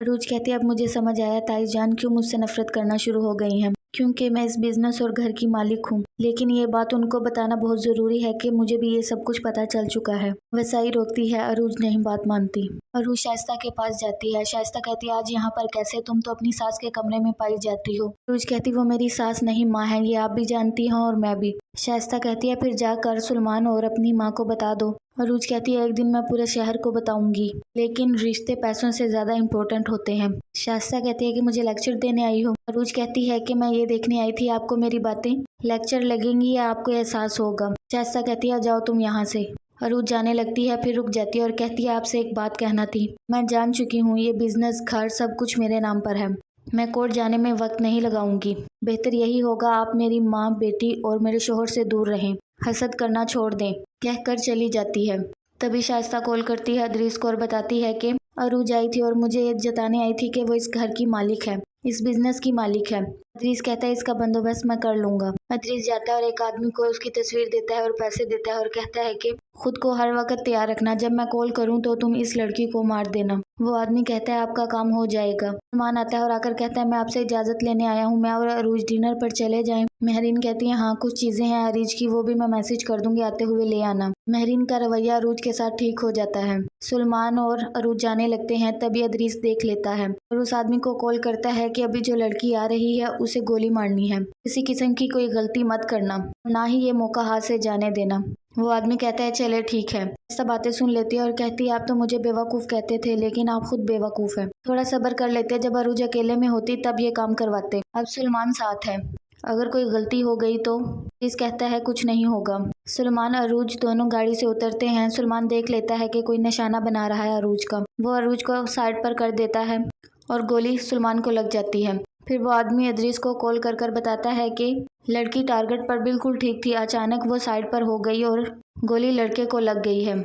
अरूज कहती है अब मुझे समझ आया ताई जान क्यों मुझसे नफरत करना शुरू हो गई हैं, क्योंकि मैं इस बिजनेस और घर की मालिक हूँ। लेकिन ये बात उनको बताना बहुत जरूरी है कि मुझे भी ये सब कुछ पता चल चुका है। वसाई रोकती है, अरूज नहीं बात मानती। अरूज शाइस्ता के पास जाती है। शाइस्ता कहती है आज यहाँ पर कैसे, तुम तो अपनी सास के कमरे में पाई जाती हो। अरूज कहती वो मेरी सास नहीं माँ है, ये आप भी जानती हो और मैं भी। शाइस्ता कहती है फिर जाकर सुलेमान और अपनी माँ को बता दो। अरूज कहती है एक दिन मैं पूरे शहर को बताऊंगी, लेकिन रिश्ते पैसों से ज्यादा इम्पोर्टेंट होते हैं। शाइस्ता कहती है कि मुझे लेक्चर देने आई हो। अरूज कहती है कि मैं ये देखने आई थी आपको मेरी बातें लेक्चर लगेंगी या आपको एहसास होगा। शाइस्ता कहती है जाओ तुम यहाँ से। अरूज जाने लगती है, फिर रुक जाती है और कहती है आपसे एक बात कहना थी। मैं जान चुकी हूँ ये बिजनेस घर सब कुछ मेरे नाम पर है। मैं कोर्ट जाने में वक्त नहीं लगाऊंगी। बेहतर यही होगा आप मेरी माँ, बेटी और मेरे शोहर से दूर रहें। हसद करना छोड़ दें, कहकर चली जाती है। तभी शाइस्ता कॉल करती है अदरीस को और बताती है कि अरूज आई थी और मुझे ये जताने आई थी कि वो इस घर की मालिक है, इस बिजनेस की मालिक है। अदरीस कहता है इसका बंदोबस्त मैं कर लूंगा। अदरीस जाता है और एक आदमी को उसकी तस्वीर देता है और पैसे देता है और कहता है कि खुद को हर वक्त तैयार रखना, जब मैं कॉल करूं तो तुम इस लड़की को मार देना। वो आदमी कहता है आपका काम हो जाएगा। सुलेमान आता है और आकर कहता है मैं आपसे इजाजत लेने आया हूँ, मैं और अरूज डिनर पर चले जाएं। महरीन कहती है हाँ कुछ चीजें हैं अरीज की, वो भी मैं मैसेज कर दूंगी, आते हुए ले आना। महरीन का रवैया अरूज के साथ ठीक हो जाता है। सुलेमान और अरूज जाने लगते हैं, तभी अदरीस देख लेता है और उस आदमी को कॉल करता है कि अभी जो लड़की आ रही है उसे गोली मारनी है, किसी किस्म की कोई गलती मत करना, ना ही ये मौका हाथ से जाने देना। वो आदमी कहता है चले ठीक है। सब बातें सुन लेती है और कहती है आप तो मुझे बेवकूफ़ कहते थे, लेकिन आप खुद बेवकूफ़ है। थोड़ा सब्र कर लेते, जब अरूज अकेले में होती तब ये काम करवाते। अब सुलेमान साथ है, अगर कोई गलती हो गई तो। इस कहता है कुछ नहीं होगा। सुलेमान अरूज दोनों गाड़ी से उतरते हैं। सुलेमान देख लेता है कि कोई निशाना बना रहा है अरूज का। वो अरूज को साइड पर कर देता है और गोली सुलेमान को लग जाती है। फिर वो आदमी अदरीस को कॉल कर बताता है कि लड़की टारगेट पर बिल्कुल ठीक थी, अचानक वो साइड पर हो गई और गोली लड़के को लग गई है।